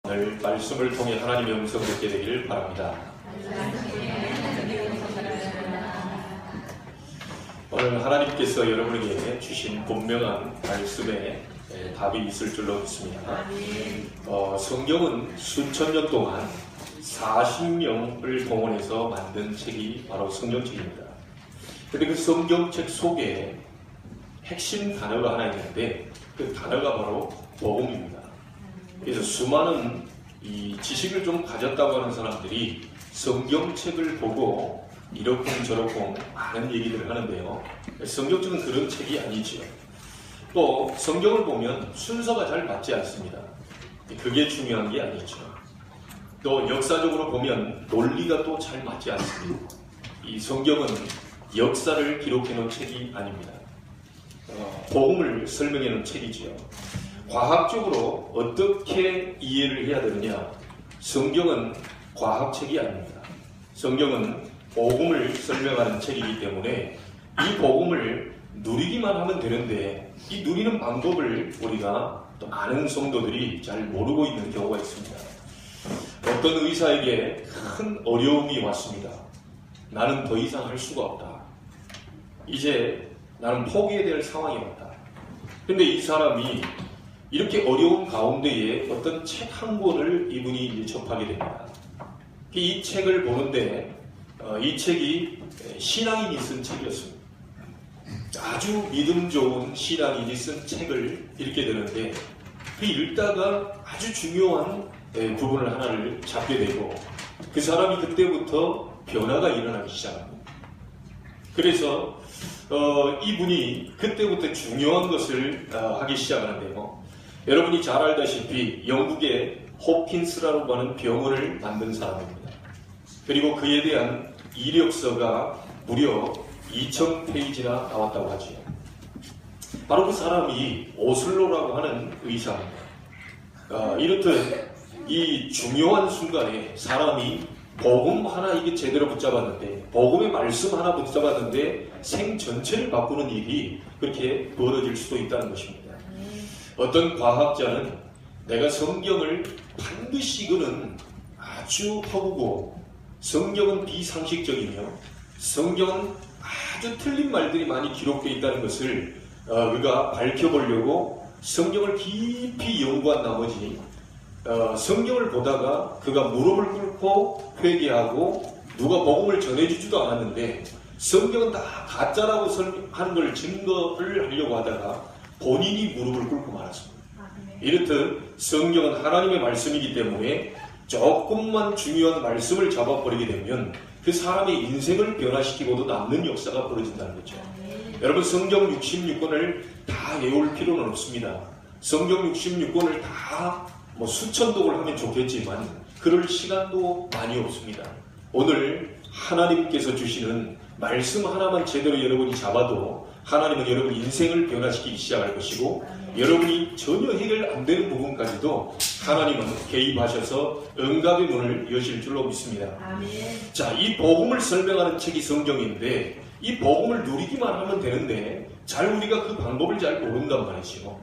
오늘 말씀을 통해 하나님의 음성을 듣게 되기를 바랍니다. 오늘 하나님께서 여러분에게 주신 분명한 말씀에 답이 있을 줄로 믿습니다. 성경은 수천 년 동안 40명을 동원해서 만든 책이 바로 성경책입니다. 그런데 그 성경책 속에 핵심 단어가 하나 있는데 그 단어가 바로 복음입니다. 그래서 수많은 이 지식을 좀 가졌다고 하는 사람들이 성경책을 보고 이렇쿵 저렇쿵 많은 얘기들을 하는데요. 성경책은 그런 책이 아니지요. 또 성경을 보면 순서가 잘 맞지 않습니다. 그게 중요한 게 아니죠. 또 역사적으로 보면 논리가 또 잘 맞지 않습니다. 이 성경은 역사를 기록해 놓은 책이 아닙니다. 복음을 설명해 놓은 책이지요. 과학적으로 어떻게 이해를 해야 되느냐? 성경은 과학책이 아닙니다. 성경은 복음을 설명하는 책이기 때문에 이 복음을 누리기만 하면 되는데 이 누리는 방법을 우리가 또 많은 성도들이 잘 모르고 있는 경우가 있습니다. 어떤 의사에게 큰 어려움이 왔습니다. 나는 더 이상 할 수가 없다. 이제 나는 포기해야 될 상황이 왔다. 근데 이 사람이 이렇게 어려운 가운데에 어떤 책 한 권을 이분이 접하게 됩니다. 이 책을 보는데 이 책이 신앙인이 쓴 책이었습니다. 아주 믿음 좋은 신앙인이 쓴 책을 읽게 되는데 그 읽다가 아주 중요한 부분을 하나를 잡게 되고 그 사람이 그때부터 변화가 일어나기 시작합니다. 그래서 이분이 그때부터 중요한 것을 하기 시작하는데요. 여러분이 잘 알다시피 영국의 호킨스라고 하는 병원을 만든 사람입니다. 그리고 그에 대한 이력서가 무려 2000페이지나 나왔다고 하죠. 바로 그 사람이 오슬로라고 하는 의사입니다. 이렇듯 이 중요한 순간에 사람이 복음 하나 이게 제대로 붙잡았는데 복음의 말씀 하나 붙잡았는데 생 전체를 바꾸는 일이 그렇게 벌어질 수도 있다는 것입니다. 어떤 과학자는 내가 성경을 반드시 이거는 아주 허구고 성경은 비상식적이며 성경은 아주 틀린 말들이 많이 기록되어 있다는 것을 그가 밝혀보려고 성경을 깊이 연구한 나머지 성경을 보다가 그가 무릎을 꿇고 회개하고 누가 복음을 전해주지도 않았는데 성경은 다 가짜라고 하는 걸 증거를 하려고 하다가 본인이 무릎을 꿇고 말았습니다. 이렇듯 성경은 하나님의 말씀이기 때문에 조금만 중요한 말씀을 잡아버리게 되면 그 사람의 인생을 변화시키고도 남는 역사가 벌어진다는 거죠. 여러분 성경 66권을 다 외울 필요는 없습니다. 성경 66권을 다 수천 독을 하면 좋겠지만 그럴 시간도 많이 없습니다. 오늘 하나님께서 주시는 말씀 하나만 제대로 여러분이 잡아도 하나님은 여러분 인생을 변화시키기 시작할 것이고 여러분이 전혀 해결 안 되는 부분까지도 하나님은 개입하셔서 응답의 문을 여실 줄로 믿습니다. 아멘. 자, 이 복음을 설명하는 책이 성경인데 이 복음을 누리기만 하면 되는데 잘 우리가 그 방법을 잘 모른단 말이죠.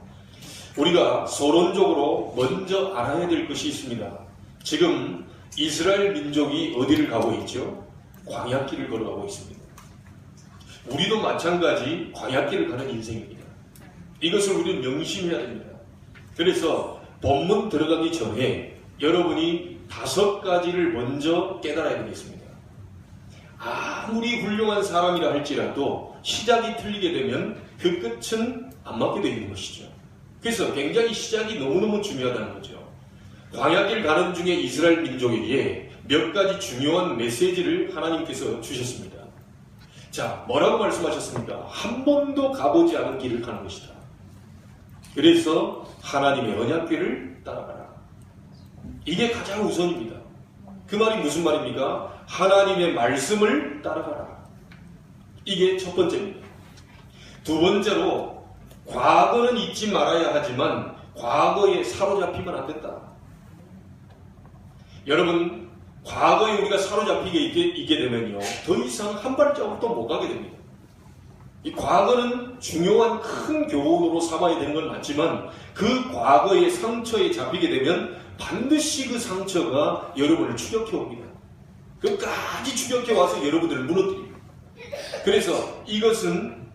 우리가 서론적으로 먼저 알아야 될 것이 있습니다. 지금 이스라엘 민족이 어디를 가고 있죠? 광야길을 걸어가고 있습니다. 우리도 마찬가지 광야길을 가는 인생입니다. 이것을 우리는 명심해야 됩니다. 그래서 본문 들어가기 전에 여러분이 5가지를 먼저 깨달아야 되겠습니다. 아무리 훌륭한 사람이라 할지라도 시작이 틀리게 되면 그 끝은 안 맞게 되는 것이죠. 그래서 굉장히 시작이 너무너무 중요하다는 거죠. 광야길 가는 중에 이스라엘 민족에게 몇 가지 중요한 메시지를 하나님께서 주셨습니다. 자, 뭐라고 말씀하셨습니까? 한 번도 가보지 않은 길을 가는 것이다. 그래서 하나님의 언약궤를 따라가라. 이게 가장 우선입니다. 그 말이 무슨 말입니까? 하나님의 말씀을 따라가라. 이게 첫 번째입니다. 두 번째로 과거는 잊지 말아야 하지만 과거에 사로잡히면 안 된다. 여러분 과거에 우리가 사로잡히게 있게 되면요 더 이상 한 발자국도 못 가게 됩니다. 이 과거는 중요한 큰 교훈으로 삼아야 되는 건 맞지만 그 과거의 상처에 잡히게 되면 반드시 그 상처가 여러분을 추격해 옵니다. 끝까지 추격해 와서 여러분들을 무너뜨립니다. 그래서 이것은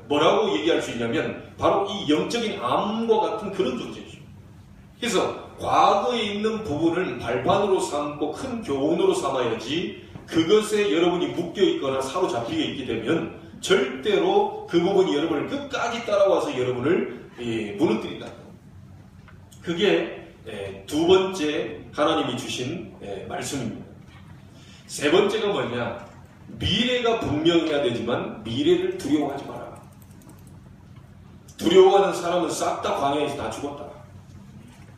뭐라고 얘기할 수 있냐면 바로 이 영적인 암과 같은 그런 존재죠. 그래서 과거에 있는 부분을 발판으로 삼고 큰 교훈으로 삼아야지 그것에 여러분이 묶여있거나 사로잡히게 있게 되면 절대로 그 부분이 여러분을 끝까지 따라와서 여러분을 무너뜨린다. 그게 두 번째 하나님이 주신 말씀입니다. 세 번째가 뭐냐? 미래가 분명해야 되지만 미래를 두려워하지 마라. 두려워하는 사람은 싹 다 광야에서 다 죽었다.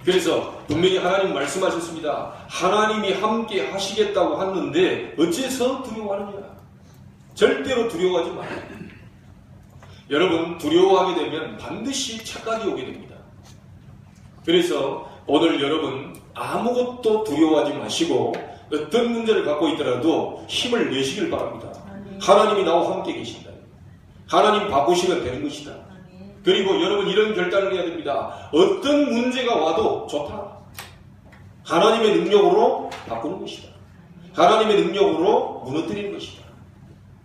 그래서 분명히 하나님 말씀하셨습니다. 하나님이 함께 하시겠다고 하는데 어째서 두려워하느냐? 절대로 두려워하지 마라. 여러분, 두려워하게 되면 반드시 착각이 오게 됩니다. 그래서 오늘 여러분 아무것도 두려워하지 마시고 어떤 문제를 갖고 있더라도 힘을 내시길 바랍니다. 하나님이 나와 함께 계신다. 하나님 바꾸시면 되는 것이다. 그리고 여러분 이런 결단을 해야 됩니다. 어떤 문제가 와도 좋다. 하나님의 능력으로 바꾸는 것이다. 하나님의 능력으로 무너뜨리는 것이다.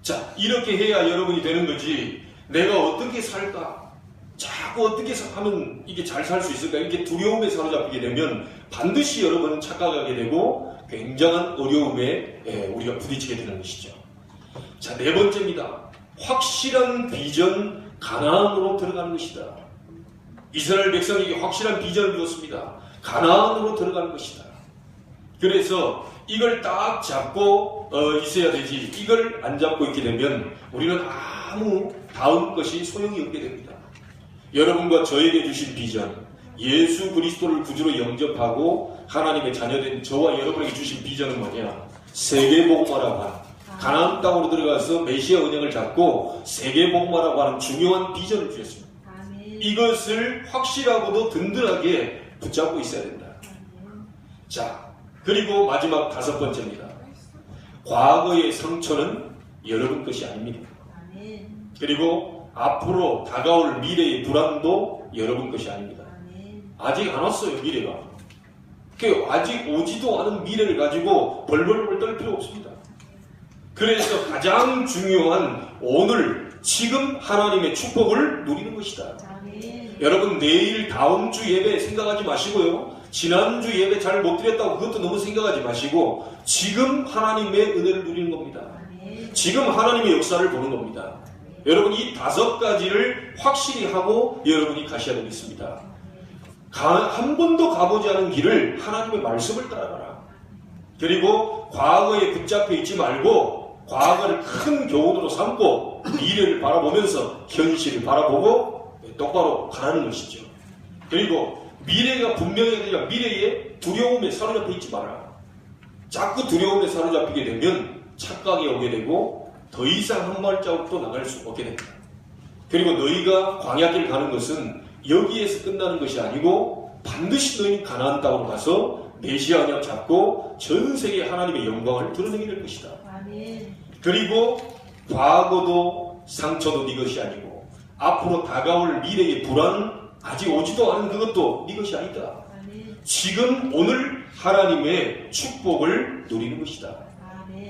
자, 이렇게 해야 여러분이 되는 거지. 내가 어떻게 살까? 자꾸 어떻게 하면 이게 잘 살 수 있을까? 이렇게 두려움에 사로잡히게 되면 반드시 여러분은 착각하게 되고 굉장한 어려움에 우리가 부딪히게 되는 것이죠. 자, 네 번째입니다. 확실한 비전, 가나안으로 들어가는 것이다. 이스라엘 백성에게 확실한 비전을 주었습니다. 가나안으로 들어가는 것이다. 그래서 이걸 딱 잡고 있어야 되지. 이걸 안 잡고 있게 되면 우리는 아무 다음 것이 소용이 없게 됩니다. 여러분과 저에게 주신 비전, 예수 그리스도를 구주로 영접하고 하나님의 자녀된 저와 여러분에게 주신 비전은 뭐냐? 세계복음화라고 하는, 가나안 땅으로 들어가서 메시아 은행을 잡고 세계복음화라고 하는 중요한 비전을 주셨습니다. 이것을 확실하고도 든든하게 붙잡고 있어야 된다. 자, 그리고 마지막 다섯 번째입니다. 과거의 상처는 여러분 것이 아닙니다. 그리고 앞으로 다가올 미래의 불안도 여러분 것이 아닙니다. 아직 안 왔어요, 미래가. 아직 오지도 않은 미래를 가지고 벌벌벌 떨 필요 없습니다. 그래서 가장 중요한 오늘, 지금 하나님의 축복을 누리는 것이다. 여러분, 내일 다음 주 예배 생각하지 마시고요. 지난주 예배 잘 못 드렸다고 그것도 너무 생각하지 마시고 지금 하나님의 은혜를 누리는 겁니다. 지금 하나님의 역사를 보는 겁니다. 여러분, 이 다섯 가지를 확실히 하고 여러분이 가셔야 되겠습니다. 한 번도 가보지 않은 길을 하나님의 말씀을 따라가라. 그리고 과거에 붙잡혀 있지 말고 과거를 큰 교훈으로 삼고 미래를 바라보면서 현실을 바라보고 똑바로 가라는 것이죠. 그리고 미래가 분명해야 되지만 미래에 두려움에 사로잡혀 있지 마라. 자꾸 두려움에 사로잡히게 되면 착각이 오게 되고 더 이상 한 발자국도 나갈 수 없게 됩니다. 그리고 너희가 광야길 가는 것은 여기에서 끝나는 것이 아니고 반드시 너희는 가나안 땅으로 가서 메시아 언약 잡고 전 세계 하나님의 영광을 드러내게 될 것이다. 그리고 과거도 상처도 네 것이 아니고 앞으로 다가올 미래의 불안, 아직 오지도 않은 그것도 네 것이 아니다. 지금 오늘 하나님의 축복을 누리는 것이다.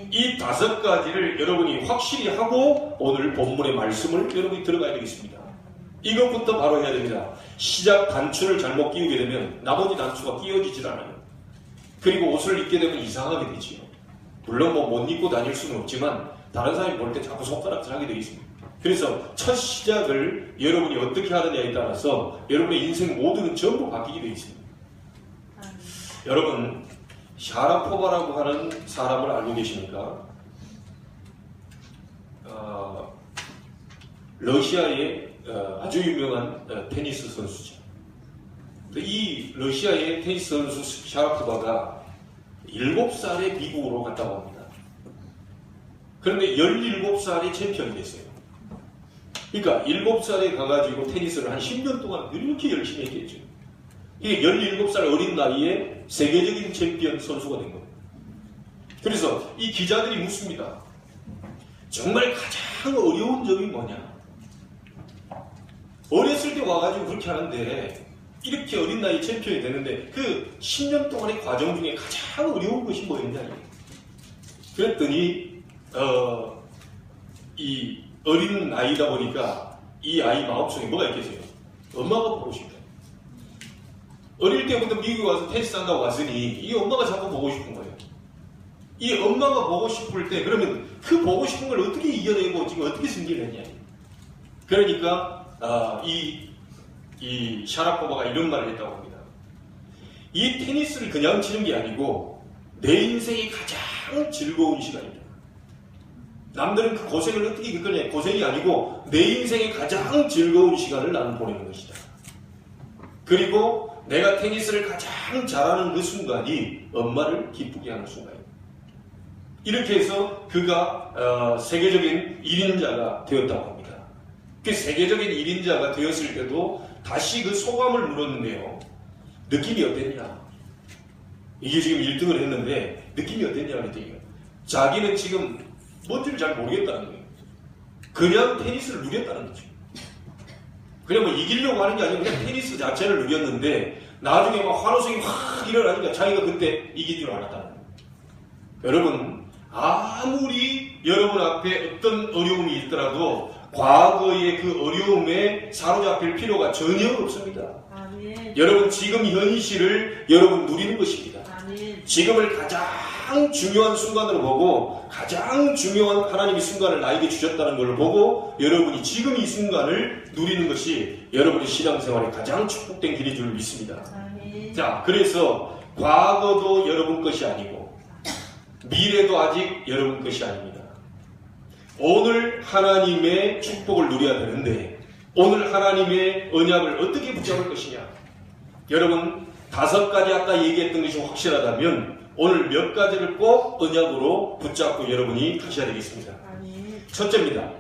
이 다섯 가지를 여러분이 확실히 하고 오늘 본문의 말씀을 여러분이 들어가야 되겠습니다. 이것부터 바로 해야 됩니다. 시작 단추를 잘못 끼우게 되면 나머지 단추가 끼워지질 않아요. 그리고 옷을 입게 되면 이상하게 되지요. 물론 못 입고 다닐 수는 없지만 다른 사람이 볼 때 자꾸 손가락질 하게 되어 있습니다. 그래서 첫 시작을 여러분이 어떻게 하느냐에 따라서 여러분의 인생 모두는 전부 바뀌게 되어 있습니다. 여러분, 샤라포바라고 하는 사람을 알고 계십니까? 러시아의 아주 유명한 테니스 선수죠. 이 러시아의 테니스 선수 샤라포바가 7살에 미국으로 갔다고 합니다. 그런데 17살에 챔피언이 됐어요. 그러니까 7살에 가가지고 테니스를 한 10년 동안 이렇게 열심히 했겠죠. 이게 17살 어린 나이에 세계적인 챔피언 선수가 된 겁니다. 그래서 이 기자들이 묻습니다. 정말 가장 어려운 점이 뭐냐? 어렸을 때 와가지고 그렇게 하는데 이렇게 어린 나이에 챔피언이 되는데 그 10년 동안의 과정 중에 가장 어려운 것이 뭐였냐. 그랬더니 이 어린 나이다 보니까 이 아이 마음속에 뭐가 있겠어요? 엄마가 보고 싶다. 어릴 때부터 미국에 와서 테니스 한다고 갔으니 이 엄마가 자꾸 보고 싶은 거예요. 이 엄마가 보고 싶을 때 그러면 그 보고 싶은 걸 어떻게 이겨내고 지금 어떻게 승리를 했냐. 그러니까 이 샤라포바가 이런 말을 했다고 합니다. 이 테니스를 그냥 치는 게 아니고 내 인생이 가장 즐거운 시간이다. 남들은 그 고생을 어떻게 겪느냐. 고생이 아니고 내 인생의 가장 즐거운 시간을 나는 보내는 것이다. 그리고 내가 테니스를 가장 잘하는 그 순간이 엄마를 기쁘게 하는 순간이다. 이렇게 해서 그가 세계적인 1인자가 되었다고 합니다. 그 세계적인 1인자가 되었을 때도 다시 그 소감을 물었는데요. 느낌이 어땠냐? 이게 지금 1등을 했는데 느낌이 어땠냐 그랬더니 자기는 지금 뭔지를 잘 모르겠다는 거예요. 그냥 테니스를 누렸다는 거죠. 그냥 뭐 이기려고 하는 게 아니고 그냥 테니스 자체를 누렸는데 나중에 막 환호성이 확 일어나니까 자기가 그때 이길 줄 알았다는 거예요. 여러분 아무리 여러분 앞에 어떤 어려움이 있더라도 과거의 그 어려움에 사로잡힐 필요가 전혀 없습니다. 아멘. 여러분 지금 현실을 여러분 누리는 것입니다. 아멘. 지금을 가장 중요한 순간으로 보고 가장 중요한 하나님의 순간을 나에게 주셨다는 걸 보고 여러분이 지금 이 순간을 누리는 것이 여러분의 신앙생활의 가장 축복된 길인 줄 믿습니다. 아멘. 자, 그래서 과거도 여러분 것이 아니고 미래도 아직 여러분 것이 아닙니다. 오늘 하나님의 축복을 누려야 되는데 오늘 하나님의 언약을 어떻게 붙잡을 것이냐. 여러분 5가지 아까 얘기했던 것이 확실하다면 오늘 몇 가지를 꼭 언약으로 붙잡고 여러분이 가셔야 되겠습니다. 첫째입니다.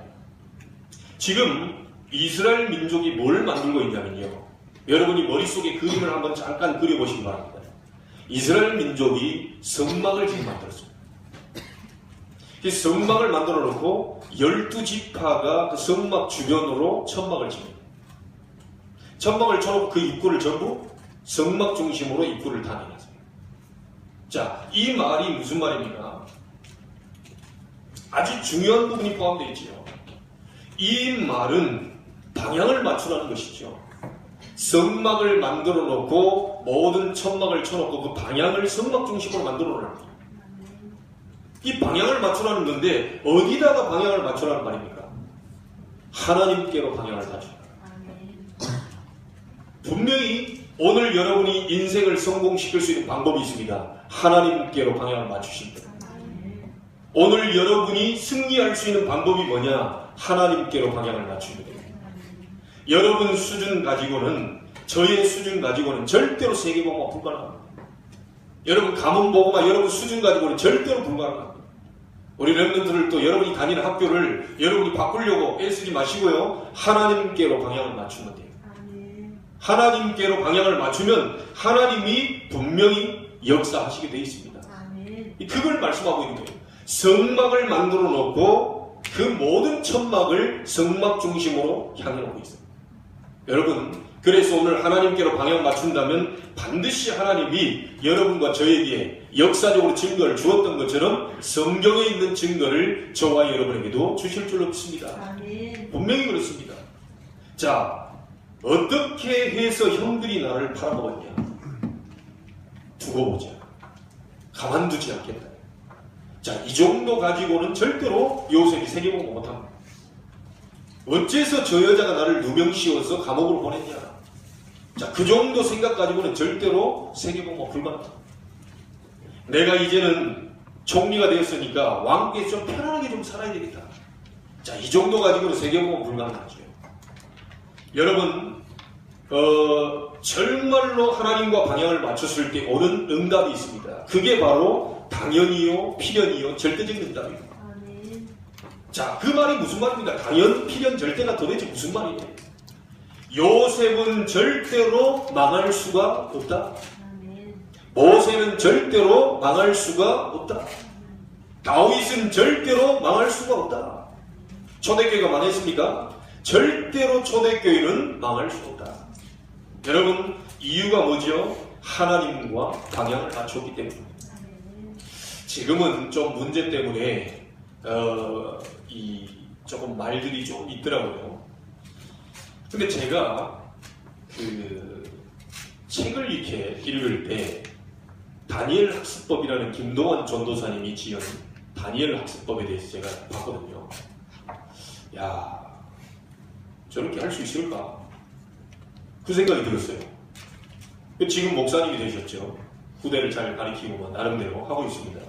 지금 이스라엘 민족이 뭘 만들고 있냐면요. 여러분이 머릿속에 그림을 한번 잠깐 그려보시기 바랍니다. 이스라엘 민족이 성막을 지금 만들었습니다. 성막을 만들어 놓고 12지파가 그 성막 주변으로 천막을 칩니다. 천막을 쳐놓고 그 입구를 전부 성막 중심으로 입구를 다 내놨습니다. 자, 이 말이 무슨 말입니까? 아주 중요한 부분이 포함되어 있지요. 이 말은 방향을 맞추라는 것이죠. 성막을 만들어 놓고 모든 천막을 쳐놓고 그 방향을 성막 중심으로 만들어 놓으라는 거예요. 이 방향을 맞추라는 건데 어디다가 방향을 맞추라는 말입니까? 하나님께로 방향을 맞추라. 분명히 오늘 여러분이 인생을 성공시킬 수 있는 방법이 있습니다. 하나님께로 방향을 맞추십니다. 오늘 여러분이 승리할 수 있는 방법이 뭐냐? 하나님께로 방향을 맞추면 됩니다. 여러분 수준 가지고는 저의 수준 가지고는 절대로 세계복음화 불가능합니다. 여러분 가문보고만 여러분 수준 가지고는 절대로 불가능합니다. 우리 렘넌트들 또 여러분이 다니는 학교를 여러분이 바꾸려고 애쓰지 마시고요. 하나님께로 방향을 맞추면 돼요. 하나님께로 방향을 맞추면 하나님이 분명히 역사하시게 되어 있습니다. 그걸 말씀하고 있는 거예요. 성막을 만들어 놓고 그 모든 천막을 성막 중심으로 향해 놓고 있어요. 여러분 그래서 오늘 하나님께로 방향 맞춘다면 반드시 하나님이 여러분과 저에게 역사적으로 증거를 주었던 것처럼 성경에 있는 증거를 저와 여러분에게도 주실 줄 믿습니다. 분명히 그렇습니다. 자, 어떻게 해서 형들이 나를 팔아먹었냐? 두고 보자. 가만두지 않겠다. 자, 이 정도 가지고는 절대로 요셉이 세계복음 못합니다. 어째서 저 여자가 나를 누명 씌워서 감옥으로 보냈냐? 자, 그 정도 생각 가지고는 절대로 세계복음 불가능합니다. 내가 이제는 총리가 되었으니까 왕께 좀 편안하게 좀 살아야 되겠다. 자, 이 정도 가지고는 세계복음 불가능하죠. 여러분, 정말로 하나님과 방향을 맞췄을 때 오는 응답이 있습니다. 그게 바로 당연이요, 필연이요, 절대적인 응답입니다. 자, 그 말이 무슨 말입니까? 당연, 필연, 절대가 도대체 무슨 말이에요? 요셉은 절대로 망할 수가 없다. 모세는 절대로 망할 수가 없다. 다윗은 절대로 망할 수가 없다. 초대교회가 망했습니까? 절대로 초대교회는 망할 수 없다. 여러분, 이유가 뭐죠? 하나님과 방향을 맞췄기 때문입니다. 지금은 좀 문제 때문에 조금 말들이 좀 있더라고요. 근데 제가 그 책을 이렇게 읽을 때 다니엘 학습법이라는 김동완 전도사님이 지은 다니엘 학습법에 대해서 제가 봤거든요. 야, 저렇게 할 수 있을까? 그 생각이 들었어요. 지금 목사님이 되셨죠. 후대를 잘 가리키고 나름대로 하고 있습니다.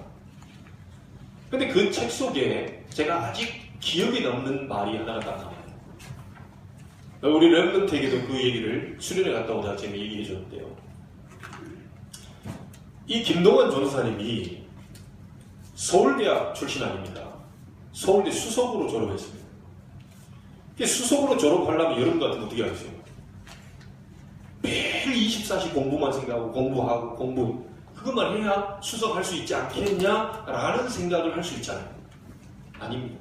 근데 그 책 속에 제가 아직 기억에 남는 말이 하나가 딱 나와요. 우리 랩런트에게도 그 얘기를 수련회 갔다 오다가 제가 얘기해 줬는데요. 이 김동완 전도사님이 서울대학 출신 아닙니다. 서울대 수석으로 졸업했습니다. 수석으로 졸업하려면 여러분 같으면 어떻게 하겠어요? 매일 24시 공부만 생각하고 공부 그것만 해야 수석할 수 있지 않겠냐라는 생각을 할 수 있잖아요. 아닙니다.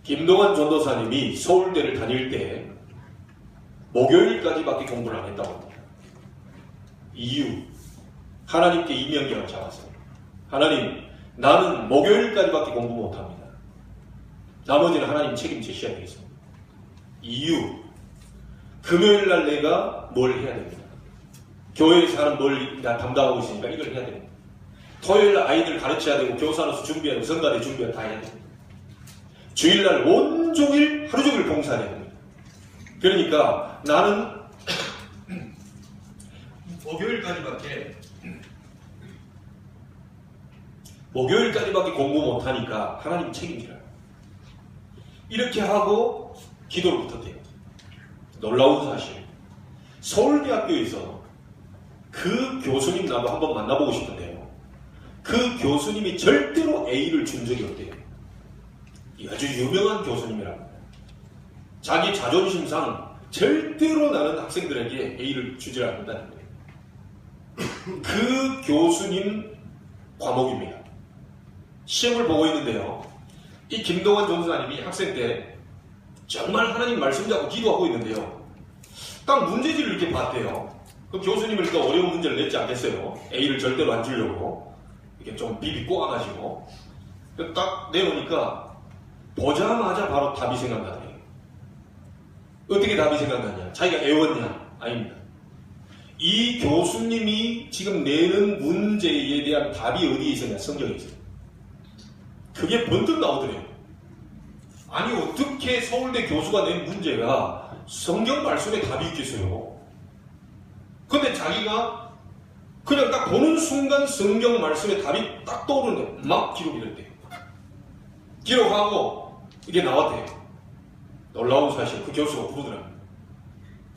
김동완 전도사님이 서울대를 다닐 때 목요일까지밖에 공부를 안 했다고 합니다. 이유, 하나님께 이명경을 잡았어요. 하나님, 나는 목요일까지밖에 공부 못합니다. 나머지는 하나님 책임지셔야 되겠습니다. 이유, 금요일날 내가 뭘 해야 됩니다. 교회에서 하는 뭘 담당하고 있으니까 이걸 해야 됩니다. 토요일날 아이들 가르쳐야 되고 교사로서 준비하고 성가대 준비하고 다 해야 됩니다. 주일날 온종일 하루종일 봉사해야 됩니다. 그러니까 나는 목요일까지밖에 공부 못하니까 하나님 책임지라. 이렇게 하고 기도를 붙었대요. 놀라운 사실. 서울대학교에서 그 교수님 나도 한번 만나보고 싶은데요. 그 교수님이 절대로 A를 준 적이 없대요. 아주 유명한 교수님이랍니다. 자기 자존심상 절대로 나는 학생들에게 A를 주지 않는다는 거예요. 그 교수님 과목입니다. 시험을 보고 있는데요. 이 김동완 전도사님이 학생 때 정말 하나님 말씀 잡고 기도하고 있는데요. 딱 문제지를 이렇게 봤대요. 그 교수님을 또 어려운 문제를 냈지 않겠어요. A를 절대로 안 주려고 이렇게 좀 비비 꼬아가지고 딱 내놓으니까 보자마자 바로 답이 생각나더래요. 어떻게 답이 생각나냐? 자기가 애웠냐? 아닙니다. 이 교수님이 지금 내는 문제에 대한 답이 어디에 있었냐? 성경에 있어요. 그게 번뜩 나오더래요. 아니 어떻게 서울대 교수가 낸 문제가 성경 말씀에 답이 있겠어요? 근데 자기가 그냥 딱 보는 순간 성경 말씀에 답이 딱 떠오르는데 막 기록이 됐대요. 기록하고 이게 나왔대요. 놀라운 사실. 그 교수가 부르더라고요.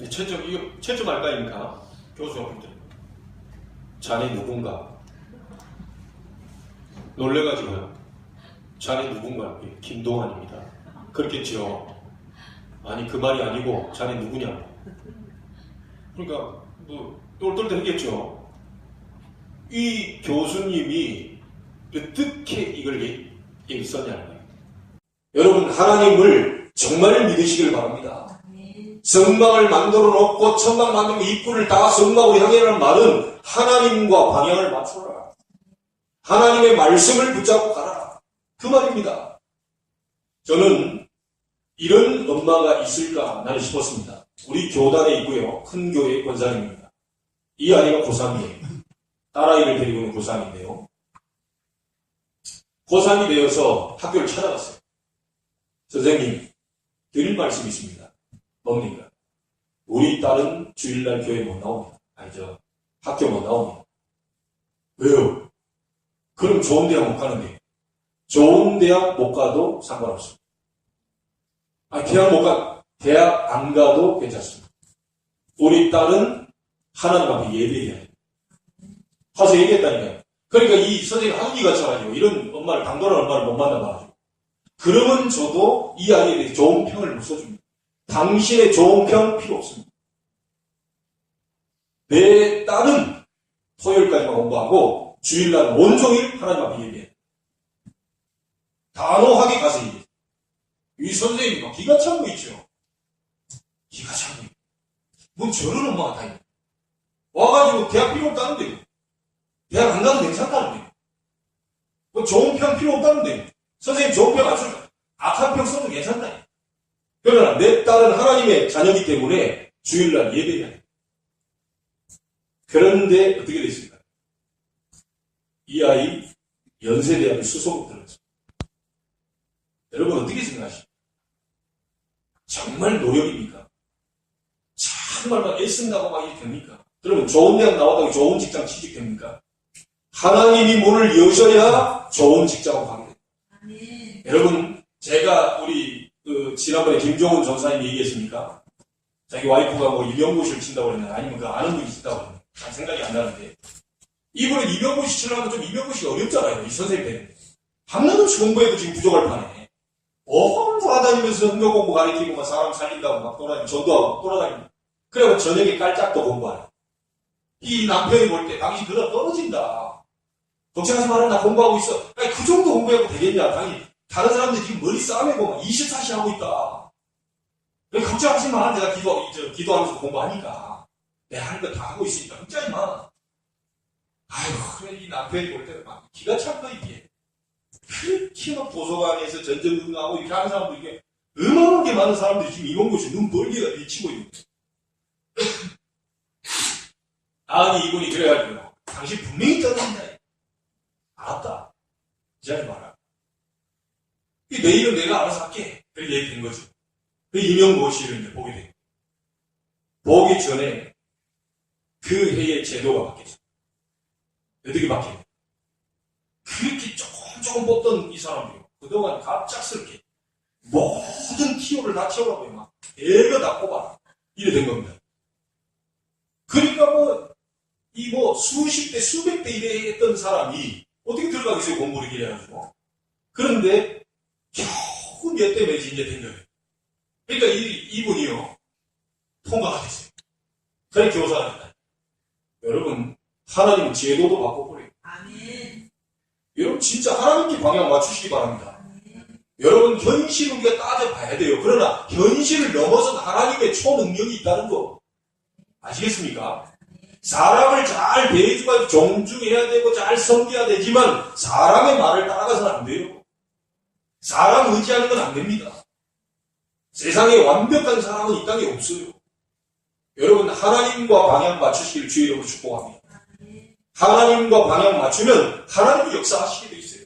채점 할까니까 교수가 부르더라고요. 자네 누군가? 놀래가지고요. 자네 누군가? 김동완입니다. 그렇겠죠. 아니 그 말이 아니고 자네 누구냐? 그러니까 뭐 똘똘대겠죠. 이 교수님이 어떻게 이걸 썼냐는 거예요. 여러분 하나님을 정말 믿으시길 바랍니다. 성막을 만들어 놓고 천막 만들고 입구를 다 성막으로 향하라는 말은 하나님과 방향을 맞춰라. 하나님의 말씀을 붙잡고 가라. 그 말입니다. 저는 이런 엄마가 있을까 나는 싶었습니다. 우리 교단에 있고요. 큰 교회의 권사님입니다. 이 아이가 고3이에요. 딸아이를 데리고 있는 고3인데요. 고3이 되어서 학교를 찾아갔어요. 선생님, 드릴 말씀이 있습니다. 뭡니까? 우리 딸은 주일날 교회 못 나옵니다. 학교 못 나옵니다. 왜요? 그럼 좋은 대학 못 가는데. 좋은 대학 못 가도 상관없습니다. 대학 안 가도 괜찮습니다. 우리 딸은 하나님 앞에 예배해야 해요. 가서 얘기했다니까요. 그러니까 이 선생님 한국이 같아가지고 이런 엄마를, 당돌한 엄마를 못 만나봐가지고. 그러면 저도 이 아이에 대해 좋은 평을 못 써줍니다. 당신의 좋은 평 필요 없습니다. 내 딸은 토요일까지만 공부하고 주일날 온종일 하나님 앞에 예배해. 단호하게 가서 얘기해. 이 선생님이 기가 찬 거 있죠. 기가 찬 거. 뭔 저런 엄마가 다 있네. 와가지고 대학 필요 없다는데, 대학 안 가도 괜찮다는데, 뭐 좋은 평 필요 없다는데, 선생님 좋은 평 안 씁니다. 악한 평 써도 괜찮다. 그러나 내 딸은 하나님의 자녀이기 때문에 주일날 예배해야 돼. 그런데 어떻게 됐습니까? 이 아이 연세대학에 수속으로 들어갔습니다. 여러분 어떻게 생각하십니까? 정말 노력입니까? 정말 막 애쓴다고 막 이렇게 됩니까? 그러면 좋은 대학 나왔다고 좋은 직장 취직됩니까? 하나님이 문을 여셔야 좋은 직장으로 가게 됩니다. 여러분 제가 우리 지난번에 김종훈 전사님이 얘기했습니까? 자기 와이프가 뭐 임용고시를 친다고 그랬나 아니면 그 아는 분이 친다고 그랬나 잘 생각이 안 나는데 이분은 임용고시 치려면 좀 임용고시가 어렵잖아요. 이 선생님 되는데 한나도없이 공부해도 지금 부족할 판에 어항 돌아다니면서 흥경 공부 가르치고 막 사람 살린다고 막 돌아다니고 전도하고 돌아다니고 그리고 저녁에 깔짝도 공부하네. 이 남편이 볼 때 당신 그러다 떨어진다. 걱정하지 마라 나 공부하고 있어. 아니 그 정도 공부해도 되겠냐. 당연히 다른 사람들 지금 머리 싸매고 막 24시 하고 있다. 걱정하지 마. 내가 기도하면서 공부하니까. 내가 하는 거 다 하고 있으니까 걱정하지 마. 아이고, 그래, 이 남편이 볼 때는 막 기가 찬 거, 이게. 그렇게 막 도서관에서 전전긍긍하고 이렇게 하는 사람들, 이게 어마어마하게 많은 사람들이 지금 임용고시 눈 벌기가 미치고 있는 거예요. 아니, 이분이 그래가지고, 당신 분명히 떨어진다. 알았다. 이제 하지 마라. 내일은 내가 알아서 할게. 그렇게 얘기된 거죠. 그 임용고시를 이제 보게 돼요. 보기 전에 그 해의 제도가 바뀌었어요. 어떻게 바뀌어요? 그렇게 조금 뽑던 이 사람들이 그동안 갑작스럽게 모든 티오를 다 채우라고요. 막 애가 다 뽑아라. 이래 된 겁니다. 그러니까 수십 대, 수백 대 이래 했던 사람이 어떻게 들어가겠어요? 공부를 이래 해가지고. 그런데 겨우 몇 대 몇이 이제 된 거예요. 그러니까 이분이요. 통과가 됐어요. 그래 교사가 됐다. 여러분, 하나님은 제도도 바꿔버려요. 아멘. 여러분, 진짜 하나님께 방향 맞추시기 바랍니다. 아멘. 여러분, 현실을 우리가 따져봐야 돼요. 그러나, 현실을 넘어선 하나님의 초능력이 있다는 거. 아시겠습니까? 사람을 잘 대해주고 존중해야 되고 잘 섬겨야 되지만, 사람의 말을 따라가서는 안 돼요. 사람 의지하는 건 안 됩니다. 세상에 완벽한 사람은 이 땅에 없어요. 여러분 하나님과 방향 맞추시길 주의 이름으로 축복합니다. 하나님과 방향 맞추면 하나님이 역사하시게 돼 있어요.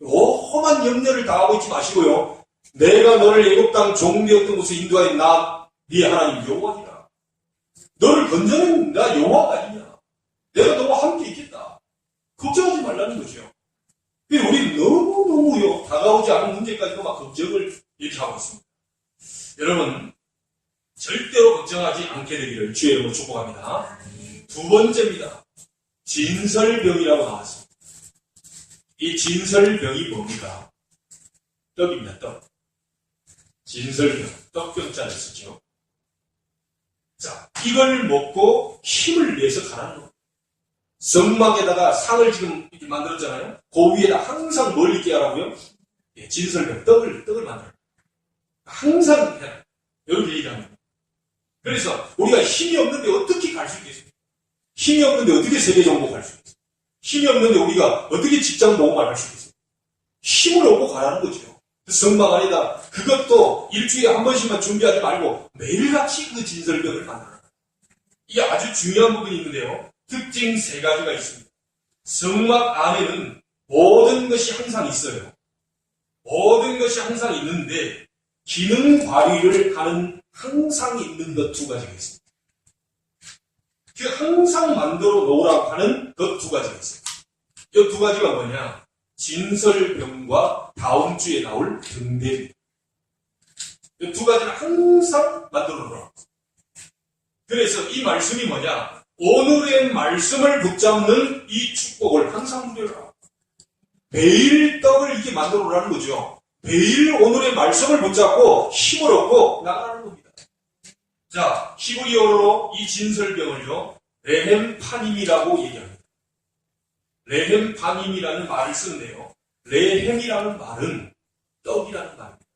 험한 염려를 다하고 있지 마시고요. 내가 너를 애굽 땅 종되었던 곳에 인도하여 나 네 하나님 여호와니라. 너를 건져낸 나 여호와가 아니냐. 내가 너와 함께 있겠다. 걱정하지 말라는 거죠. 우리 너무너무요 다가오지 않은 문제까지도 막 걱정을 이렇게 하고 있습니다. 여러분 절대로 걱정하지 않게 되기를 주의 이름으로 축복합니다. 두 번째입니다. 진설병이라고 나왔습니다. 이 진설병이 뭡니까? 떡입니다. 떡. 진설병. 떡병자를 쓰죠. 자, 이걸 먹고 힘을 내서 가라는 겁니다. 성막에다가 상을 지금 이렇게 만들었잖아요. 그 위에다 항상 뭘 있게 하라고요? 예, 진설병. 떡을 만들어요. 항상 해라. 이렇게 얘기합니다. 그래서 우리가 힘이 없는데 어떻게 갈 수 있겠습니까? 힘이 없는데 어떻게 세계 정복 할 수 있겠습니까? 힘이 없는데 우리가 어떻게 직장 모험을 할 수 있겠습니까? 힘을 얻고 가라는 거죠. 성막 안에다 그것도 일주일에 한 번씩만 준비하지 말고 매일같이 그 진설병을 만들어라. 이게 아주 중요한 부분이 있는데요. 특징 세 가지가 있습니다. 성막 안에는 모든 것이 항상 있어요. 모든 것이 항상 있는데 기능 발휘를 하는 항상 있는 것 두 가지가 있습니다. 그 항상 만들어 놓으라고 하는 것 두 가지가 있어요. 이 두 가지가 뭐냐? 진설병과 다음 주에 나올 등대입니다. 이 두 가지를 항상 만들어 놓으라고. 그래서 이 말씀이 뭐냐? 오늘의 말씀을 붙잡는 이 축복을 항상 누려라. 매일 떡을 이렇게 만들어 놓으라는 거죠. 매일 오늘의 말씀을 붙잡고 힘을 얻고 나가는 겁니다. 자, 히브리어로 이 진설병을요, 레헴파님이라고 얘기합니다. 레헴파님이라는 말을 쓰는데요. 레헴이라는 말은 떡이라는 말입니다.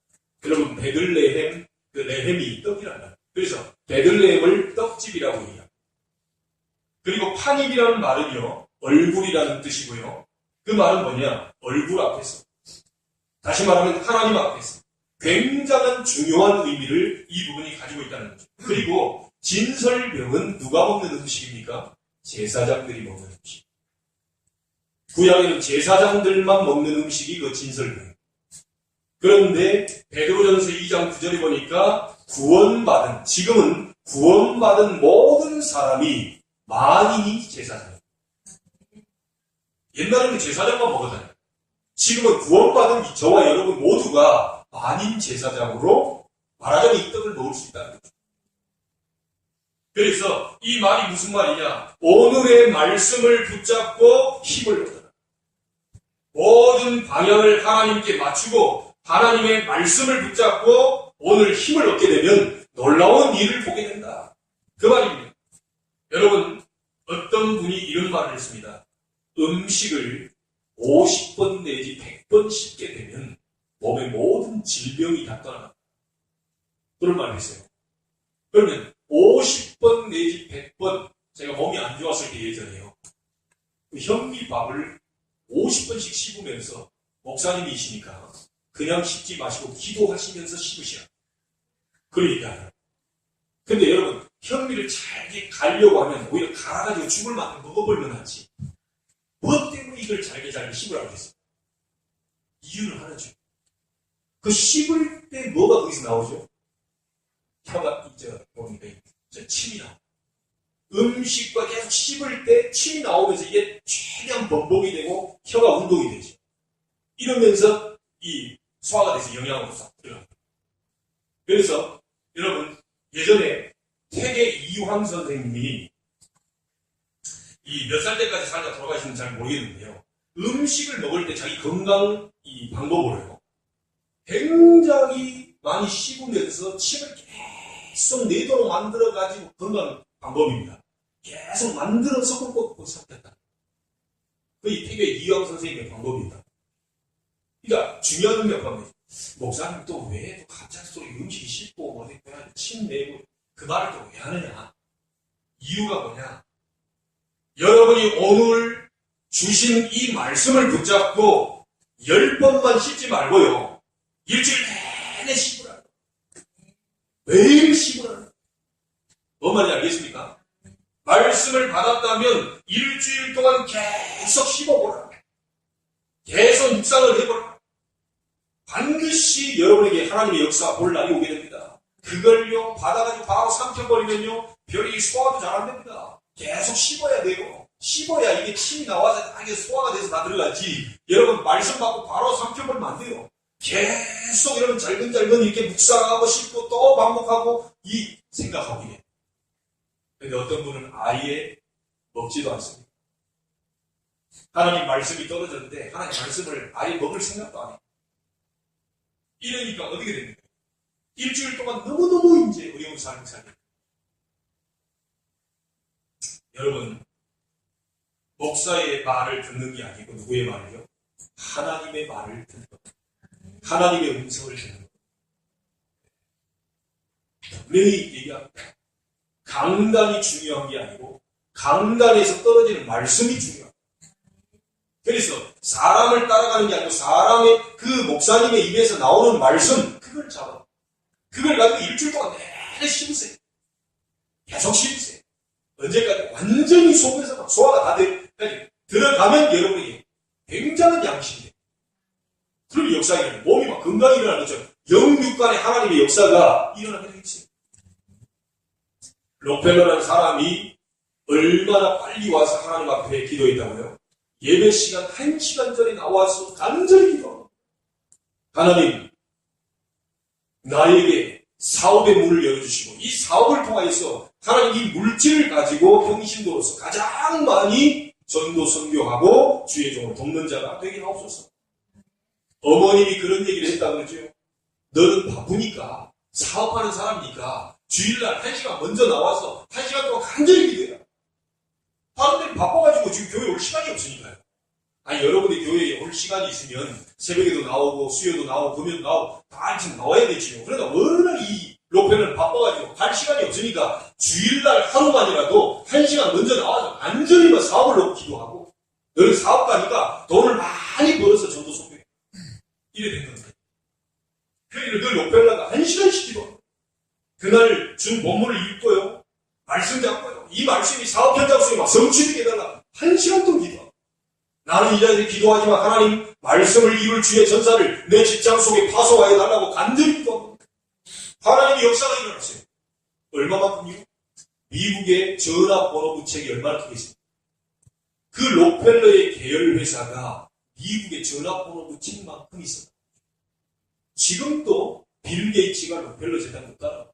여러분, 베들레헴, 그 레헴이 떡이라는 말. 그래서 베들레헴을 떡집이라고 얘기합니다. 그리고 판입이라는 말은요, 얼굴이라는 뜻이고요. 그 말은 뭐냐? 얼굴 앞에서. 다시 말하면 하나님 앞에서. 굉장한 중요한 의미를 이 부분이 가지고 있다는 거죠. 그리고 진설병은 누가 먹는 음식입니까? 제사장들이 먹는 음식. 구약에는 제사장들만 먹는 음식이 그 진설병. 그런데 베드로전서 2장 9절에 보니까 지금은 구원받은 모든 사람이 만인이 제사장. 옛날에는 제사장만 먹었잖아요. 지금은 구원받은 저와 여러분 모두가 만인 제사장으로 말하자면 이 떡을 먹을 수 있다는 거죠. 그래서 이 말이 무슨 말이냐? 오늘의 말씀을 붙잡고 힘을 얻어라. 모든 방향을 하나님께 맞추고 하나님의 말씀을 붙잡고 오늘 힘을 얻게 되면 놀라운 일을 보게 된다. 그 말입니다. 여러분, 어떤 분이 이런 말을 했습니다. 음식을 50번 내지 100번 씹게 되면 몸의 모든 질병이 다 떠나간다. 그런 말을 했어요. 그러면 50번 내지 100번, 제가 몸이 안 좋았을 때 예전에요. 그 현미밥을 50번씩 씹으면서 목사님이시니까 그냥 씹지 마시고 기도하시면서 씹으시라. 그러니까. 근데 여러분, 현미를 잘게 갈려고 하면 오히려 갈아가지고 죽을 만큼 먹어버리면 낫지. 무엇 때문에 이걸 잘게 씹으라고 했어? 이유는 하나죠. 그 씹을 때 뭐가 거기서 나오죠? 혀가, 뭡니까? 침이 나와. 음식과 계속 씹을 때 침이 나오면서 이게 최대한 번복이 되고 혀가 운동이 되죠. 이러면서 이 소화가 돼서 영양으로 싹 들어갑니다. 그래서 여러분, 예전에 태계 이황 선생님이 이 몇 살 때까지 살다 돌아가시는지 잘 모르겠는데요. 음식을 먹을 때 자기 건강 이 방법으로요. 굉장히 많이 씹으면서 침을 계속 내도록 만들어가지고 건강 방법입니다. 계속 만들어서 꼭꼭 삭혔다. 그게 태계 이황 선생님의 방법입니다. 그러니까 중요한 몇 번이에요. 목사님 또 왜 갑자기 또 음식이 씹고 어디 침 내고 그 말을 또 왜 하느냐? 이유가 뭐냐? 여러분이 오늘 주신 이 말씀을 붙잡고 10번만 씹지 말고요. 일주일 내내 씹으라. 매일 씹으라. 뭔 말인지 알겠습니까? 말씀을 받았다면 일주일 동안 계속 씹어보라. 계속 묵상을 해보라. 반드시 여러분에게 하나님의 역사가 볼 날이 오게 됩니다. 그걸요, 받아가지고 바로 삼켜버리면요, 별이 소화도 잘 안 됩니다. 계속 씹어야 돼요. 씹어야 이게 침이 나와서 이게 소화가 돼서 다 들어가지. 여러분, 말씀 받고 바로 삼켜버리면 안 돼요. 계속 여러분 잘근잘근 이렇게 묵상하고 씹고 또 반복하고 이 생각하고 이래. 근데 어떤 분은 아예 먹지도 않습니다. 하나님 말씀이 떨어졌는데 하나님 말씀을 아예 먹을 생각도 안 해요. 이러니까 어떻게 됩니까? 일주일 동안 너무너무 이제 어려운 삶을 살게 됩니다. 여러분, 목사의 말을 듣는 게 아니고 누구의 말이요? 하나님의 말을 듣는 겁니다. 하나님의 음성을 듣는 겁니다. 분명히 얘기합니다. 강단이 중요한 게 아니고 강단에서 떨어지는 말씀이 중요합니다. 그래서 사람을 따라가는 게 아니고 사람의 그 목사님의 입에서 나오는 말씀, 그걸 잡아. 그걸 가지고 일주일 동안 내내 씹으세요. 계속 씹으세요. 언제까지? 완전히 속에서 막 소화가 다 들어가면 여러분이 굉장한 양심이 돼요. 그런 역사가 일어나요. 몸이 막 건강히 일어나는 것처럼 영육간의 하나님의 역사가 일어나게 되어 있어요. 록펠러라는 사람이 얼마나 빨리 와서 하나님 앞에 기도했다고요? 예배 시간 1시간 전에 나와서 간절히 기도합니다. 하나님, 나에게 사업의 문을 열어주시고 이 사업을 통하여서 하나님 이 물질을 가지고 평신도로서 가장 많이 전도 선교하고 주의 종을 돕는 자가 되게 하옵소서. 어머님이 그런 얘기를 했다 그러죠. 너는 바쁘니까 사업하는 사람이니까 주일날 1시간 먼저 나와서 1시간 동안 간절히 기도해라. 다른 데는 바빠가지고 지금 교회 올 시간이 없으니까요. 아니, 여러분이 교회에 올 시간이 있으면 새벽에도 나오고 수요도 나오고 금요도 나오고 다 지금 나와야 되지요. 그러니까 워낙 이 로펠러는 바빠가지고 갈 시간이 없으니까 주일날 하루만이라도 1시간 먼저 나와서 안전히만 사업을 놓고 기도하고, 너는 사업가니까 돈을 많이 벌어서 전도 소개해. 이래 된 건데. 그 로펠러가 1시간씩 기도하고, 그날 준 본문을 읽고요, 말씀 잡고요, 이 말씀이 사업 현장 속에 막 성취되게 해달라 1시간 동안 기도하고, 나는 이 자리에 기도하지만 하나님 말씀을 이룰 주의 전사를 내 직장 속에 파송하여 달라고 간절히 기도합니다. 하나님의 역사가 일어났어요. 얼마만큼요? 미국의 전화번호 부책이 얼마나 크겠습니까? 그 로펠러의 계열 회사가 미국의 전화번호 부책만큼 있었다. 지금도 빌 게이츠가 로펠러 재단 못 따라.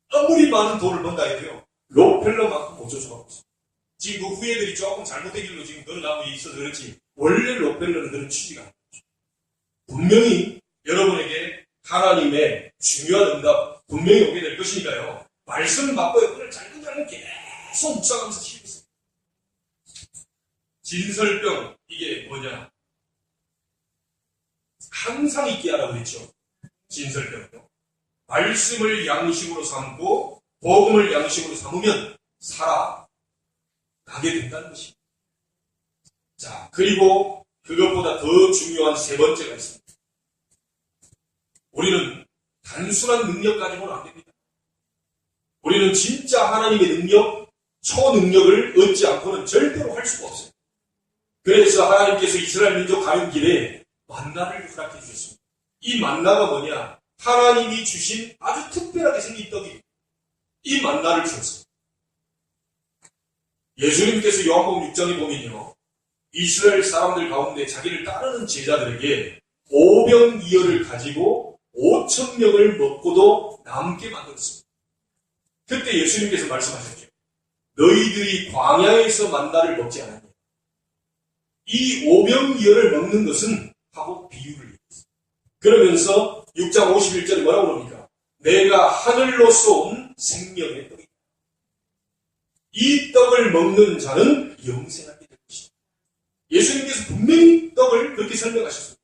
아무리 많은 돈을 번다 해도요, 로펠러만큼 못 쫓아가고 있어요. 지금 그 후예들이 조금 잘못된 길로 지금 늘어나고 있어서 그렇지, 원래 로펠러는 그런 취지가 아니죠. 분명히 여러분에게 하나님의 중요한 응답 분명히 오게 될 것이니까요, 말씀 받고요, 그걸 잘못하면 계속 묵상하면서 치우세요. 진설병, 이게 뭐냐? 항상 있게 하라고 그랬죠. 진설병요. 말씀을 양식으로 삼고 복음을 양식으로 삼으면 살아가게 된다는 것입니다. 자, 그리고 그것보다 더 중요한 세 번째가 있습니다. 우리는 단순한 능력 가지고는 안 됩니다. 우리는 진짜 하나님의 능력, 초능력을 얻지 않고는 절대로 할 수가 없어요. 그래서 하나님께서 이스라엘 민족 가는 길에 만나를 허락해 주셨습니다. 이 만나가 뭐냐? 하나님이 주신 아주 특별하게 생긴 떡이에요. 이 만나를 주셨어요. 예수님께서 요한복음 6장에 보면요, 이스라엘 사람들 가운데 자기를 따르는 제자들에게 오병이어를 가지고 5,000명을 먹고도 남게 만들었습니다. 그때 예수님께서 말씀하셨죠. 너희들이 광야에서 만나를 먹지 않았냐. 이 오병이어를 먹는 것은 하고 비유를 얘기했어요. 그러면서 6장 51절에 뭐라고 그럽니까? 내가 하늘로서 온 생명의 떡이다. 이 떡을 먹는 자는 영생하게 될 것이다. 예수님께서 분명히 떡을 그렇게 설명하셨습니다.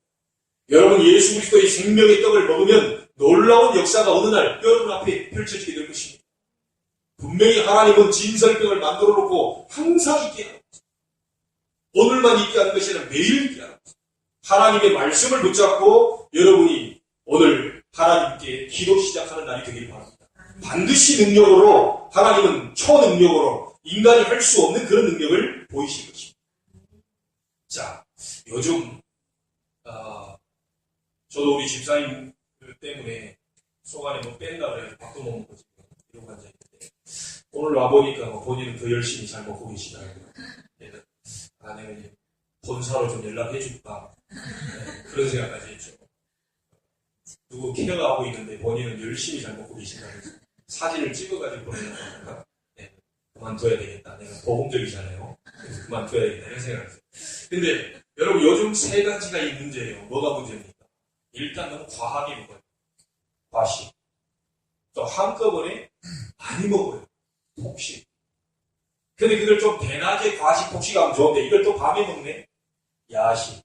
여러분, 예수 그리스도의 생명의 떡을 먹으면 놀라운 역사가 어느 날 여러분 앞에 펼쳐지게 될 것입니다. 분명히 하나님은 진설병을 만들어 놓고 항상 있게 하는 것입니다. 오늘만 있게 하는 것이 아니라 매일 있게 하는 것입니다. 하나님의 말씀을 붙잡고 여러분이 오늘 하나님께 기도 시작하는 날이 되길 바랍니다. 반드시 능력으로, 하나님은 초능력으로 인간이 할 수 없는 그런 능력을 보이실 것입니다. 자, 요즘 저도 우리 집사님 때문에 속 안에 뭐 뺀다 그래서 밥도 못 먹고 지금 이러고 앉아있는데, 오늘 와보니까 본인은 더 열심히 잘 먹고 계시더라고요. 내가 이제 본사로 좀 연락해줄까, 그런 생각까지 했죠. 누구 케어하고 있는데 본인은 열심히 잘 먹고 계신다면서 사진을 찍어가지고 보내려고, 그만둬야 되겠다. 내가 보험적이잖아요. 그래서 그만둬야 되겠다. 이런 생각을 했어요. 근데 여러분, 요즘 세 가지가 이 문제예요. 뭐가 문제입니까? 일단 너무 과하게 먹어요. 과식. 또 한꺼번에 많이 먹어요. 폭식. 근데 그걸 좀 대낮에 과식, 폭식하면 좋은데 이걸 또 밤에 먹네? 야식.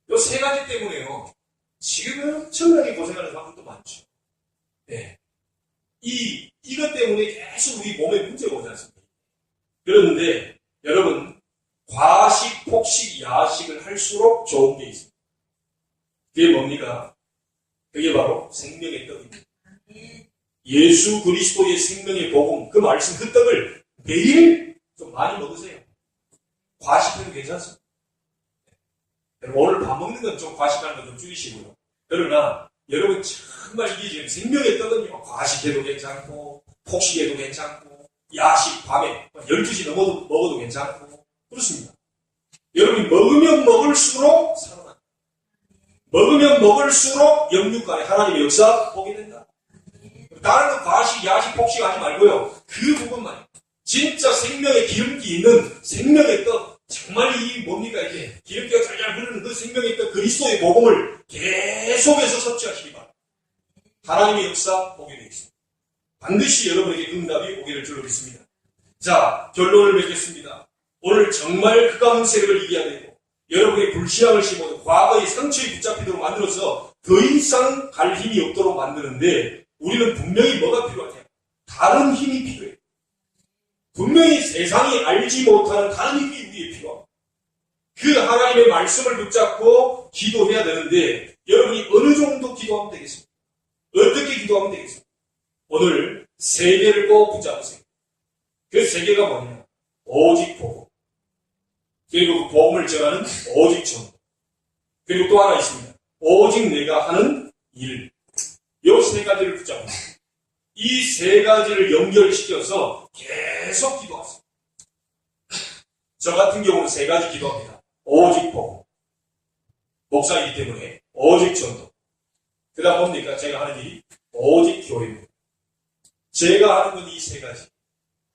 요 세 가지 때문에요, 지금 엄청나게 고생하는 사람들도 많죠. 네. 이것 때문에 계속 우리 몸에 문제가 오지 않습니까? 그런데 여러분, 과식, 폭식, 야식을 할수록 좋은 게 있습니다. 그게 뭡니까? 그게 바로 생명의 떡입니다. 예수 그리스도의 생명의 복음, 그 말씀, 그 떡을 매일 좀 많이 먹으세요. 과식은 괜찮습니다. 오늘 밥 먹는 건 좀 과식하는 건 좀 줄이시고요. 그러나 여러분, 정말 이게 지금 생명의 떡은요, 과식해도 괜찮고 폭식해도 괜찮고 야식 밤에 12시 넘어도 먹어도 괜찮고 그렇습니다. 여러분이 먹으면 먹을수록 살아난다. 먹으면 먹을수록 영육간에 하나님의 역사 보게 된다. 다른 거 과식, 야식, 폭식 하지 말고요, 그 부분만, 진짜 생명의 기름기 있는 생명의 떡, 정말 이 뭡니까, 이게 기름기가 잘잘 흐르는 그 생명의 떡, 그리스도의 복음을 계속해서 섭취하시기 바랍니다. 하나님의 역사 보게 되겠습니다. 반드시 여러분에게 응답이 오게 될 줄로 믿습니다. 자, 결론을 맺겠습니다. 오늘 정말 그 가문세력을 이겨야 되고, 여러분의 불신앙을 심어도 과거의 상처에 붙잡히도록 만들어서 더 이상 갈 힘이 없도록 만드는데, 우리는 분명히 뭐가 필요하냐? 다른 힘이 필요해요. 분명히 세상이 알지 못하는 다른 힘이 우리에 필요합니다. 그 하나님의 말씀을 붙잡고 기도해야 되는데 여러분이 어느 정도 기도하면 되겠습니까? 어떻게 기도하면 되겠습니까? 오늘 세 개를 꼭 붙잡으세요. 그 세 개가 뭐냐? 오직 복음. 그리고 그 복음을 전하는 오직 전도. 그리고 또 하나 있습니다. 오직 내가 하는 일. 이 세 가지를 붙잡으세요. 이 세 가지를 연결시켜서 계속 기도하세요. 저 같은 경우는 세 가지 기도합니다. 오직 복음. 목사이기 때문에 오직 전도. 그 다음 뭡니까? 제가 하는 일이 오직 교회입니다. 제가 하는 건 이 세 가지.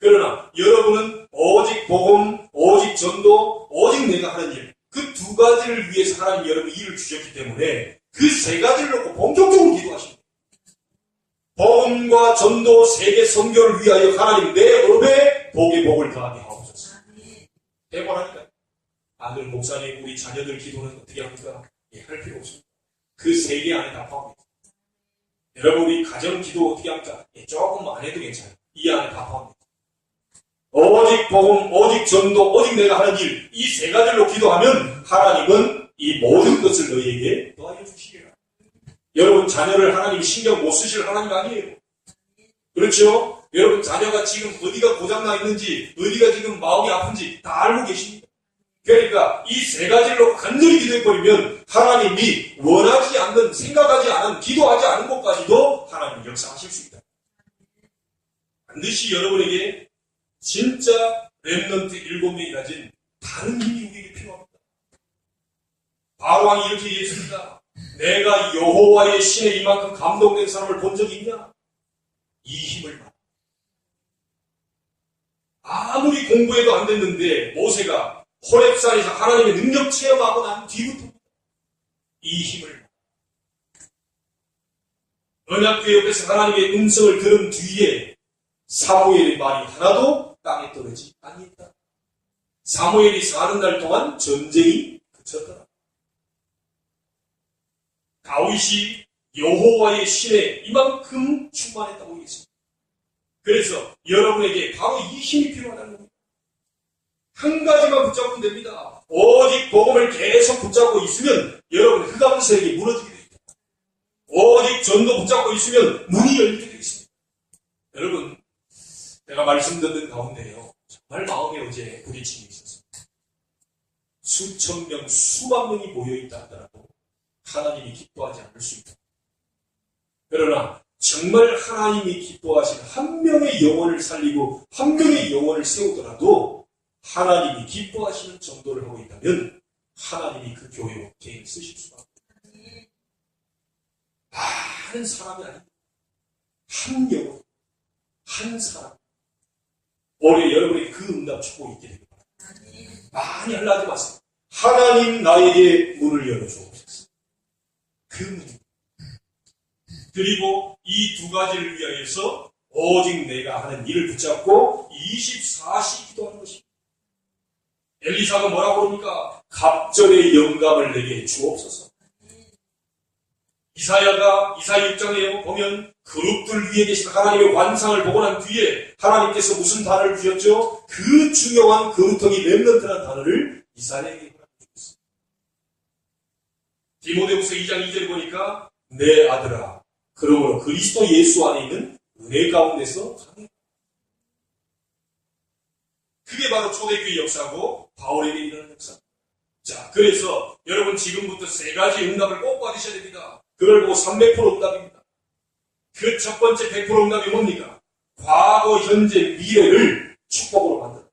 그러나 여러분은 오직 복음, 오직 전도, 오직 내가 하는 일. 그 두 가지를 위해서 하나님이 여러분 일을 주셨기 때문에 그 세 가지를 놓고 본격적으로 기도하십니다. 복음과 전도, 세계 선교를 위하여 하나님 내 업에 복의 복을 더하게 하옵소서. 해보라니까. 아들, 목사님, 우리 자녀들 기도는 어떻게 합니까? 예, 할 필요 없습니다. 그 세 개 안에 다 포함합니다. 여러분, 우리 가정 기도 어떻게 합니까? 예, 조금 안 해도 괜찮아요. 이 안에 다 포함합니다. 오직 복음, 오직 전도, 오직 내가 하는 일, 이 세 가지로 기도하면 하나님은 이 모든 것을 너희에게 더하여 주시리라. 여러분, 자녀를 하나님 신경 못 쓰실 하나님 아니에요. 그렇죠? 여러분, 자녀가 지금 어디가 고장나 있는지, 어디가 지금 마음이 아픈지 다 알고 계십니다. 그러니까 이 세 가지로 간절히 기도해버리면 하나님이 원하지 않는, 생각하지 않은, 기도하지 않은 것까지도 하나님 역사하실 수 있다. 반드시 여러분에게 진짜 렘넌트 7명이 가진 다른 힘이 우리에게 필요합니다. 바로왕이 이렇게 얘기했습니다. 내가 여호와의 신에 이만큼 감동된 사람을 본 적이 있냐? 이 힘을 봐. 아무리 공부해도 안 됐는데 모세가 호렙산에서 하나님의 능력 체험하고 난 뒤부터 이 힘을 봐. 언약궤 옆에서 하나님의 음성을 들은 뒤에 사무엘의 말이 하나도 땅에 떨어지지 아니했다. 사무엘이 40날 동안 전쟁이 그쳤더라. 다윗이 여호와의 신에 이만큼 충만했다고 얘기했습니다. 그래서 여러분에게 바로 이 힘이 필요하다는 겁니다. 한 가지만 붙잡으면 됩니다. 오직 복음을 계속 붙잡고 있으면 여러분 흑암 세력이 무너지게 됩니다. 오직 전도 붙잡고 있으면 문이 열리게 되겠습니다. 여러분, 내가 말씀 듣는 가운데요, 정말 마음에 어제 부딪힘이 있었습니다. 수천 명, 수만 명이 모여있다 하더라도 하나님이 기뻐하지 않을 수 있다. 그러나 정말 하나님이 기뻐하신 한 명의 영혼을 살리고 한 명의 영혼을 세우더라도 하나님이 기뻐하시는 정도를 하고 있다면 하나님이 그 교회 개인 쓰실 수가 없다. 많은 사람이 아닙니다. 한 영혼, 한 사람. 올해 여러분이 그 응답 축복이 있게 됩니다. 많이 하려하지 마세요. 하나님 나에게 문을 열어주옵소서. 그 문. 그리고 이 두 가지를 위하여서 오직 내가 하는 일을 붙잡고 24시 기도하는 것입니다. 엘리사가 뭐라고 그럽니까? 갑절의 영감을 내게 주옵소서. 이사야 6장에 보면 그룹들 위에 계신 하나님의 환상을 보고 난 뒤에 하나님께서 무슨 단어를 주셨죠? 그 중요한 그루터기 렘넌트라는 단어를 이사야에게 주셨어요. 디모데후서 2장 2절에 보니까 내 아들아, 그러므로 그리스도 예수 안에 있는 은혜 가운데서 가네. 그게 바로 초대교회 역사고 바울에게 일어나는 역사. 자, 그래서 여러분 지금부터 세 가지 응답을 꼭 받으셔야 됩니다. 그걸 보고 300% 응답입니다. 그 첫 번째 100% 응답이 뭡니까? 과거, 현재, 미래를 축복으로 만든다.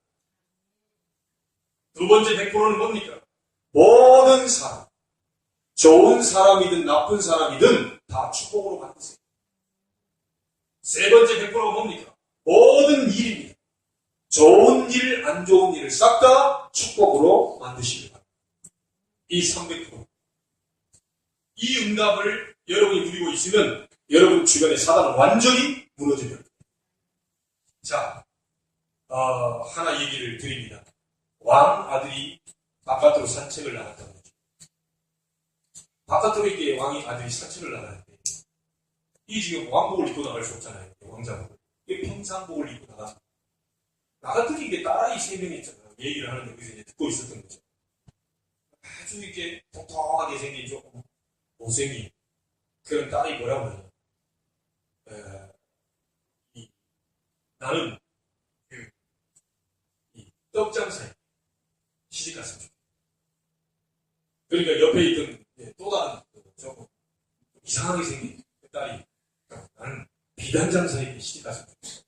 두 번째 100%는 뭡니까? 모든 사람, 좋은 사람이든 나쁜 사람이든 다 축복으로 만드세요. 세 번째 100%가 뭡니까? 모든 일입니다. 좋은 일, 안 좋은 일을 싹 다 축복으로 만드시길 바랍니다. 이 300%. 이 응답을 여러분이 누리고 있으면 여러분 주변의 사단은 완전히 무너집니다. 자, 하나 얘기를 드립니다. 왕 아들이 바깥으로 산책을 나갔다고 하죠. 바깥으로 이렇게 왕이 아들이 산책을 나가는데 이 지금 왕복을 입고 나갈 수 없잖아요. 왕자복을. 이게 평상복을 입고 나가서. 나 같은 게 딸아이 3명이 있잖아요. 얘기를 하는데 여기서 이제 듣고 있었던 거죠. 아주 이렇게 통통하게 생긴 조금 못생긴 그런 딸이 뭐라고 하냐. 나는 이 떡장사에 시집갔으면 좋겠다. 그러니까 옆에 있던 또 다른 조금 이상하게 생긴 그 딸이 나는 비단장사에게 시집갔으면 좋겠어.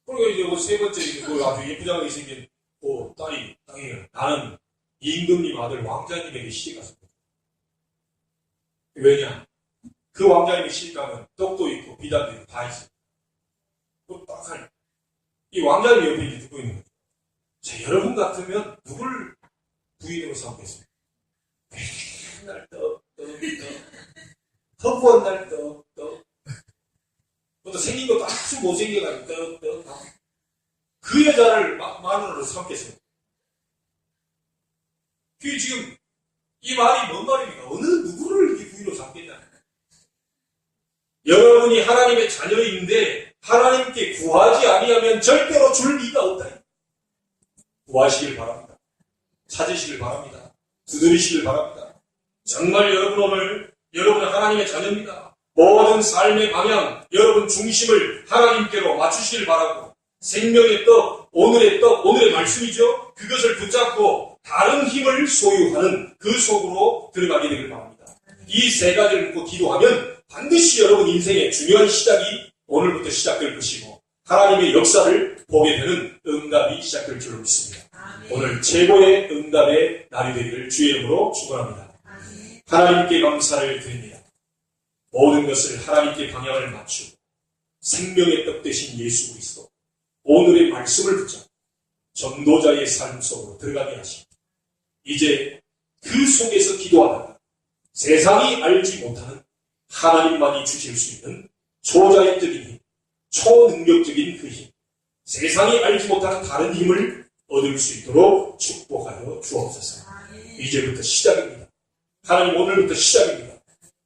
그러니까 이제 세 번째 그 아주 예쁘장하게 생긴 그 딸이 나는 임금님 아들 왕자님에게 시집갔으면 좋겠어. 왜냐? 그 왕자님이 시집가면 떡도 있고 비단도 있고 다 있어. 딱 할. 이 왕자님 옆에 이제 듣고 있는 거죠. 자, 여러분 같으면 누굴 부인으로 삼겠습니까? 맨날 떡. 허구한 날 떡. 또 생긴 것도 아주 못생겨가지고 떡. 그 여자를 마누라로 삼겠습니다. 그 지금 이 말이 뭔 말입니까? 어느 누구를 이렇게 부인으로 삼겠냐? 여러분이 하나님의 자녀인데 하나님께 구하지 아니하면 절대로 줄 리가 없다. 구하시길 바랍니다. 찾으시길 바랍니다. 두드리시길 바랍니다. 정말 여러분 오늘 여러분은 하나님의 자녀입니다. 모든 삶의 방향, 여러분 중심을 하나님께로 맞추시길 바라고 생명의 떡, 오늘의 말씀이죠. 그것을 붙잡고 다른 힘을 소유하는 그 속으로 들어가게 되길 바랍니다. 이 세 가지를 묻고 기도하면 반드시 여러분 인생의 중요한 시작이 오늘부터 시작될 것이고 하나님의 역사를 보게 되는 응답이 시작될 줄로 믿습니다. 오늘 최고의 응답의 날이 되기를 주의 이름으로 축원합니다. 하나님께 감사를 드립니다. 모든 것을 하나님께 방향을 맞추고 생명의 떡 되신 예수 그리스도 오늘의 말씀을 붙잡고 전도자의 삶 속으로 들어가게 하시고 이제 그 속에서 기도하다가 세상이 알지 못하는 하나님만이 주실 수 있는 초자연적인 힘, 초능력적인 그 힘, 세상이 알지 못하는 다른 힘을 얻을 수 있도록 축복하여 주옵소서. 이제부터 시작입니다. 하나님 오늘부터 시작입니다.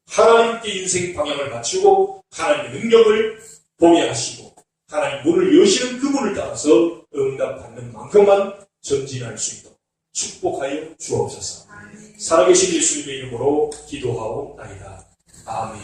하나님께 인생 방향을 맞추고 하나님의 능력을 보게 하시고 하나님 문을 여시는 그 문을 따라서 응답받는 만큼만 전진할 수 있도록 축복하여 주옵소서. 살아계신 예수님의 이름으로 기도하옵나이다. 아멘.